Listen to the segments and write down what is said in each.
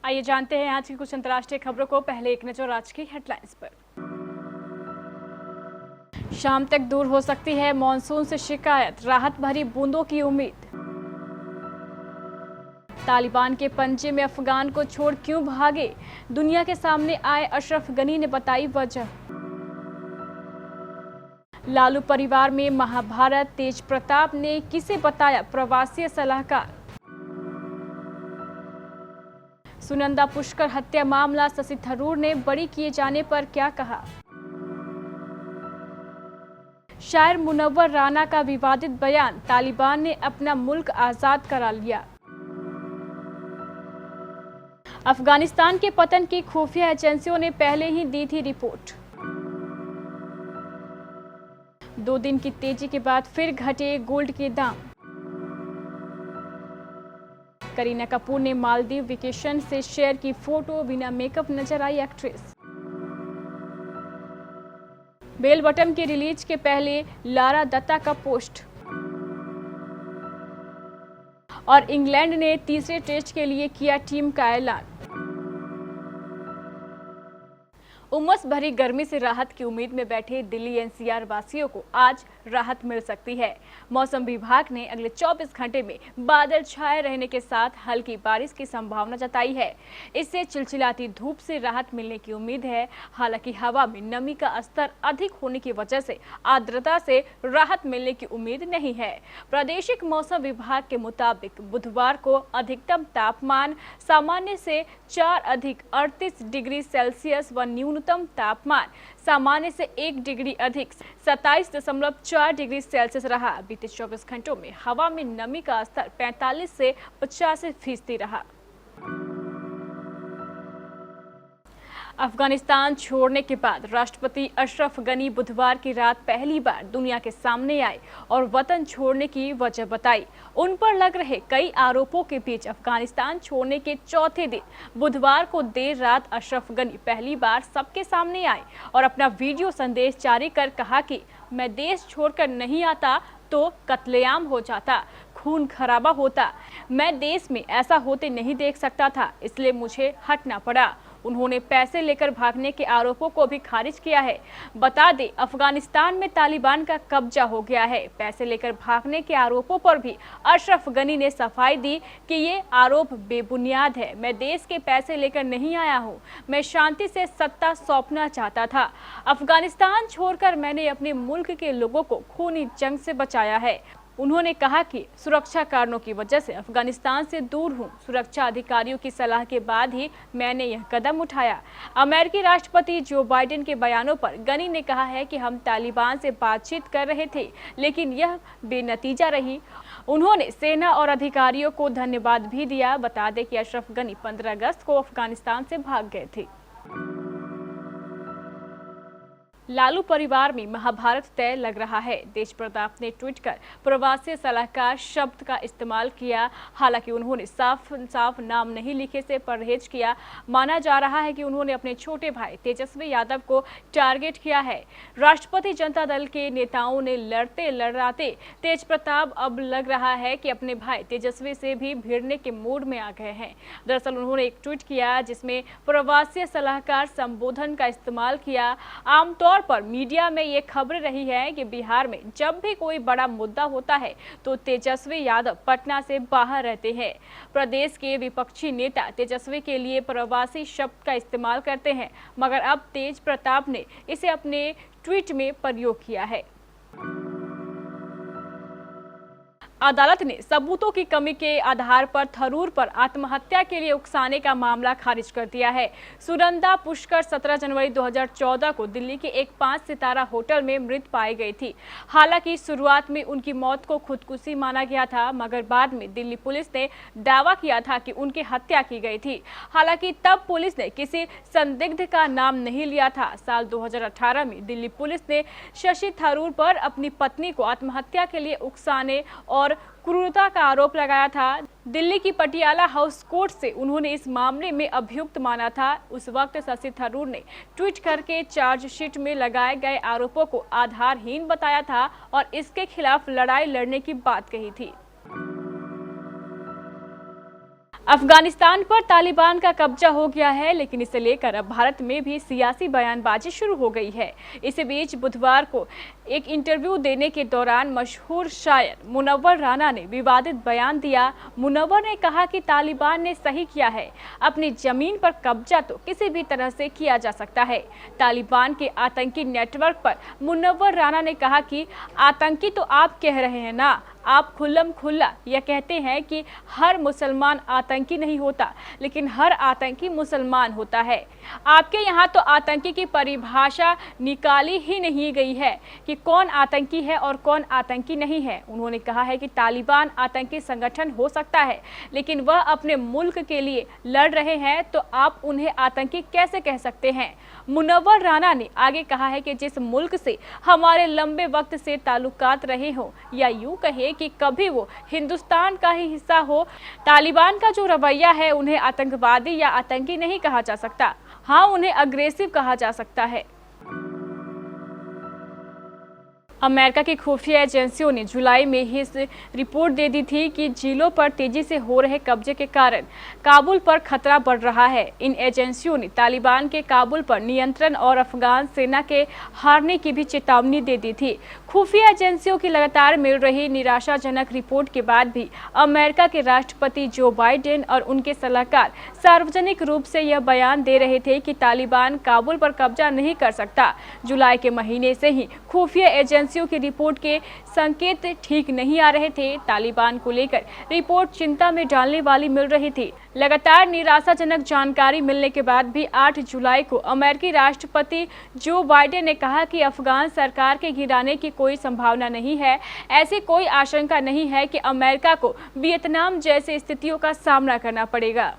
आइए जानते हैं आज की कुछ अंतर्राष्ट्रीय खबरों को। पहले एक नजर आज की हेडलाइंस पर। शाम तक दूर हो सकती है मॉनसून से शिकायत, राहत भरी बूंदों की उम्मीद। तालिबान के पंजे में अफगान को छोड़ क्यों भागे, दुनिया के सामने आए अशरफ गनी ने बताई वजह। लालू परिवार में महाभारत, तेज प्रताप ने किसे बताया प्रवासी सलाहकार। सुनंदा पुष्कर हत्या मामला, शशि थरूर ने बरी किए जाने पर क्या कहा। शायर मुनव्वर राना का विवादित बयान, तालिबान ने अपना मुल्क आजाद करा लिया। अफगानिस्तान के पतन की खुफिया एजेंसियों ने पहले ही दी थी रिपोर्ट। 2 दिन की तेजी के बाद फिर घटे गोल्ड के दाम। करीना कपूर ने मालदीव वेकेशन से शेयर की फोटो, बिना मेकअप नजर आई एक्ट्रेस। बेल बटम के रिलीज के पहले लारा दत्ता का पोस्ट। और इंग्लैंड ने तीसरे टेस्ट के लिए किया टीम का ऐलान। उमस भरी गर्मी से राहत की उम्मीद में बैठे दिल्ली एनसीआर वासियों को आज राहत मिल सकती है। मौसम विभाग ने अगले 24 घंटे में बादल छाए रहने के साथ हल्की बारिश की संभावना जताई है। इससे चिलचिलाती धूप से राहत मिलने की उम्मीद है। हालांकि हवा में नमी का स्तर अधिक होने की वजह से आर्द्रता से राहत मिलने की उम्मीद नहीं है। प्रादेशिक मौसम विभाग के मुताबिक बुधवार को अधिकतम तापमान सामान्य से 4 अधिक 38 डिग्री सेल्सियस व न्यूनतम तापमान सामान्य से 1 डिग्री अधिक 27.4 डिग्री सेल्सियस रहा। बीते 24 घंटों में हवा में नमी का स्तर 45 से 85% रहा। अफगानिस्तान छोड़ने के बाद राष्ट्रपति अशरफ गनी बुधवार की रात पहली बार दुनिया के सामने आए और वतन छोड़ने की वजह बताई। उन पर लग रहे कई आरोपों के बीच अफगानिस्तान छोड़ने के चौथे दिन बुधवार को देर रात अशरफ गनी पहली बार सबके सामने आए और अपना वीडियो संदेश जारी कर कहा कि मैं देश छोड़कर नहीं आता तो कत्लेआम हो जाता, खून खराबा होता। मैं देश में ऐसा होते नहीं देख सकता था, इसलिए मुझे हटना पड़ा। उन्होंने पैसे लेकर भागने के आरोपों को भी खारिज किया है। बता दें, अफगानिस्तान में तालिबान का कब्जा हो गया है। पैसे लेकर भागने के आरोपों पर भी अशरफ गनी ने सफाई दी कि ये आरोप बेबुनियाद है। मैं देश के पैसे लेकर नहीं आया हूँ, मैं शांति से सत्ता सौंपना चाहता था। अफगानिस्तान छोड़कर मैंने अपने मुल्क के लोगों को खूनी जंग से बचाया है। उन्होंने कहा कि सुरक्षा कारणों की वजह से अफगानिस्तान से दूर हूं। सुरक्षा अधिकारियों की सलाह के बाद ही मैंने यह कदम उठाया। अमेरिकी राष्ट्रपति जो बाइडेन के बयानों पर गनी ने कहा है कि हम तालिबान से बातचीत कर रहे थे, लेकिन यह बेनतीजा रही। उन्होंने सेना और अधिकारियों को धन्यवाद भी दिया। बता दें कि अशरफ गनी 15 अगस्त को अफगानिस्तान से भाग गए थे। लालू परिवार में महाभारत तय लग रहा है। तेज प्रताप ने ट्वीट कर प्रवासी सलाहकार शब्द का इस्तेमाल किया। हालांकि उन्होंने साफ नाम नहीं लिखे से परहेज किया। माना जा रहा है कि उन्होंने अपने छोटे भाई तेजस्वी यादव को टारगेट किया है। राष्ट्रपति जनता दल के नेताओं ने लड़ाते तेज प्रताप अब लग रहा है कि अपने भाई तेजस्वी से भी भिड़ने के मूड में आ गए हैं। दरअसल उन्होंने एक ट्वीट किया जिसमें प्रवासी सलाहकार संबोधन का इस्तेमाल किया। आमतौर पर मीडिया में ये खबर रही है कि बिहार में जब भी कोई बड़ा मुद्दा होता है तो तेजस्वी यादव पटना से बाहर रहते हैं। प्रदेश के विपक्षी नेता तेजस्वी के लिए प्रवासी शब्द का इस्तेमाल करते हैं, मगर अब तेज प्रताप ने इसे अपने ट्वीट में प्रयोग किया है। अदालत ने सबूतों की कमी के आधार पर थरूर पर आत्महत्या के लिए उकसाने का मामला खारिज कर दिया है। सुनंदा पुष्कर 17 जनवरी 2014 को दिल्ली के एक 5 सितारा होटल में मृत पाई गई थी। हालांकि शुरुआत में उनकी मौत को खुदकुशी माना गया था, मगर बाद में दिल्ली पुलिस ने दावा किया था कि उनकी हत्या की गई थी। हालांकि तब पुलिस ने किसी संदिग्ध का नाम नहीं लिया था। साल 2018 में दिल्ली पुलिस ने शशि थरूर पर अपनी पत्नी को आत्महत्या के लिए उकसाने और क्रूरता का आरोप लगाया था। दिल्ली की पटियाला हाउस कोर्ट से उन्होंने इस मामले में अभियुक्त माना था। उस वक्त शशि थरूर ने ट्वीट करके चार्जशीट में लगाए गए आरोपों को आधारहीन बताया था और इसके खिलाफ लड़ाई लड़ने की बात कही थी। अफगानिस्तान पर तालिबान का कब्जा हो गया है, लेकिन इसे लेकर अब भारत में भी सियासी बयानबाजी शुरू हो गई है। इसी बीच बुधवार को एक इंटरव्यू देने के दौरान मशहूर शायर मुनव्वर राना ने विवादित बयान दिया। मुनव्वर ने कहा कि तालिबान ने सही किया है, अपनी जमीन पर कब्जा तो किसी भी तरह से किया जा सकता है। तालिबान के आतंकी नेटवर्क पर मुनव्वर राना ने कहा कि आतंकी तो आप कह रहे हैं ना, आप खुल्लम खुल्ला यह कहते हैं कि हर मुसलमान आतंकी नहीं होता, लेकिन हर आतंकी मुसलमान होता है। आपके यहाँ तो आतंकी की परिभाषा निकाली ही नहीं गई है कि कौन आतंकी है और कौन आतंकी नहीं है। उन्होंने कहा है कि तालिबान आतंकी संगठन हो सकता है, लेकिन वह अपने मुल्क के लिए लड़ रहे हैं, तो आप उन्हें आतंकी कैसे कह सकते हैं। मुनव्वर राना ने आगे कहा है कि जिस मुल्क से हमारे लंबे वक्त से ताल्लुकात रहे हों, या यूं कहे कि कभी वो हिंदुस्तान का ही हिस्सा हो, तालिबान का जो रवैया है उन्हें आतंकवादी या आतंकी नहीं कहा जा सकता। हाँ, उन्हें अग्रेसिव कहा जा सकता है। अमेरिका की खुफिया एजेंसियों ने जुलाई में ही इस रिपोर्ट दे दी थी कि झीलों पर तेजी से हो रहे कब्जे के कारण काबुल पर खतरा बढ़ रहा है। इन एजेंसियों ने तालिबान के काबुल पर नियंत्रण और अफगान सेना के हारने की भी चेतावनी दे दी थी। खुफिया एजेंसियों की लगातार मिल रही निराशाजनक रिपोर्ट के बाद भी अमेरिका के राष्ट्रपति जो बाइडेन और उनके सलाहकार सार्वजनिक रूप से यह बयान दे रहे थे कि तालिबान काबुल पर कब्जा नहीं कर सकता। जुलाई के महीने से ही खुफिया एजेंसियों की रिपोर्ट के संकेत ठीक नहीं आ रहे थे। तालिबान को लेकर रिपोर्ट चिंता में डालने वाली मिल रही थी। लगातार निराशाजनक जानकारी मिलने के बाद भी 8 जुलाई को अमेरिकी राष्ट्रपति जो बाइडेन ने कहा कि अफगान सरकार के गिराने की कोई संभावना नहीं है। ऐसी कोई आशंका नहीं है कि अमेरिका को वियतनाम जैसी स्थितियों का सामना करना पड़ेगा।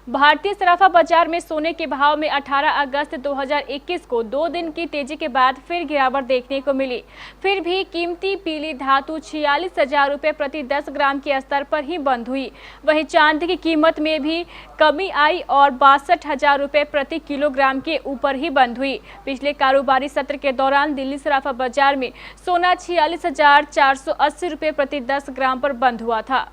भारतीय सराफा बाजार में सोने के भाव में 18 अगस्त 2021 को 2 दिन की तेजी के बाद फिर गिरावट देखने को मिली। फिर भी कीमती पीली धातु 46,000 रुपये प्रति 10 ग्राम के स्तर पर ही बंद हुई। वहीं चांदी की कीमत में भी कमी आई और 62,000 रुपये प्रति किलोग्राम के ऊपर ही बंद हुई। पिछले कारोबारी सत्र के दौरान दिल्ली सराफा बाजार में सोना 46,480 रुपये प्रति 10 ग्राम पर बंद हुआ था।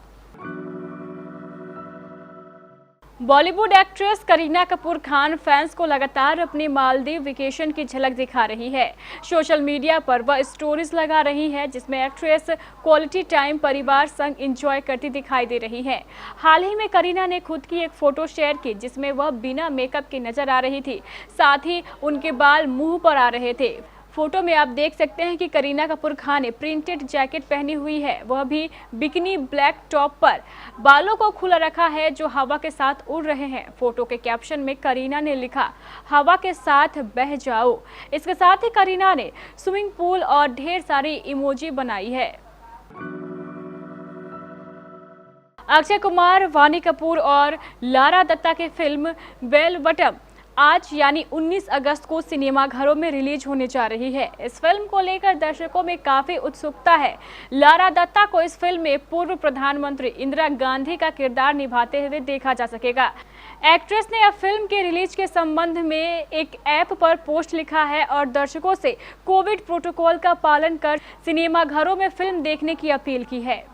बॉलीवुड एक्ट्रेस करीना कपूर खान फैंस को लगातार अपनी मालदीव वेकेशन की झलक दिखा रही है। सोशल मीडिया पर वह स्टोरीज लगा रही है जिसमें एक्ट्रेस क्वालिटी टाइम परिवार संग एंजॉय करती दिखाई दे रही है। हाल ही में करीना ने खुद की एक फोटो शेयर की जिसमें वह बिना मेकअप के नजर आ रही थी, साथ ही उनके बाल मुंह पर आ रहे थे। फोटो में आप देख सकते हैं कि करीना कपूर खान ने प्रिंटेड जैकेट पहनी हुई है, वह भी बिकिनी ब्लैक टॉप पर। बालों को खुला रखा है जो हवा के साथ उड़ रहे हैं। फोटो के कैप्शन में करीना ने लिखा, हवा के साथ बह जाओ। इसके साथ ही करीना ने स्विमिंग पूल और ढेर सारी इमोजी बनाई है। अक्षय कुमार, वानी कपूर और लारा दत्ता की फिल्म बेल बटम आज यानी 19 अगस्त को सिनेमाघरों में रिलीज होने जा रही है। इस फिल्म को लेकर दर्शकों में काफी उत्सुकता है। लारा दत्ता को इस फिल्म में पूर्व प्रधानमंत्री इंदिरा गांधी का किरदार निभाते हुए देखा जा सकेगा। एक्ट्रेस ने अब फिल्म के रिलीज के संबंध में एक ऐप पर पोस्ट लिखा है और दर्शकों से कोविड प्रोटोकॉल का पालन कर सिनेमाघरों में फिल्म देखने की अपील की है।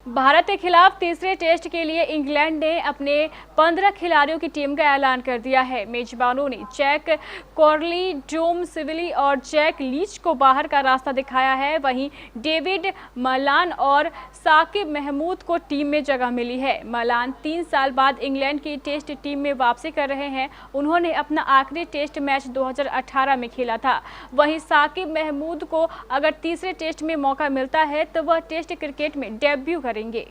भारत के खिलाफ तीसरे टेस्ट के लिए इंग्लैंड ने अपने 15 खिलाड़ियों की टीम का ऐलान कर दिया है। मेजबानों ने जैक कॉर्ली, टॉम सिविली और जैक लीच को बाहर का रास्ता दिखाया है। वहीं डेविड मलान और साकिब महमूद को टीम में जगह मिली है। मलान 3 साल बाद इंग्लैंड की टेस्ट टीम में वापसी कर रहे हैं। उन्होंने अपना आखिरी टेस्ट मैच 2018 में खेला था। वहीं साकिब महमूद को अगर तीसरे टेस्ट में मौका मिलता है तो वह टेस्ट क्रिकेट में डेब्यू करेंगे।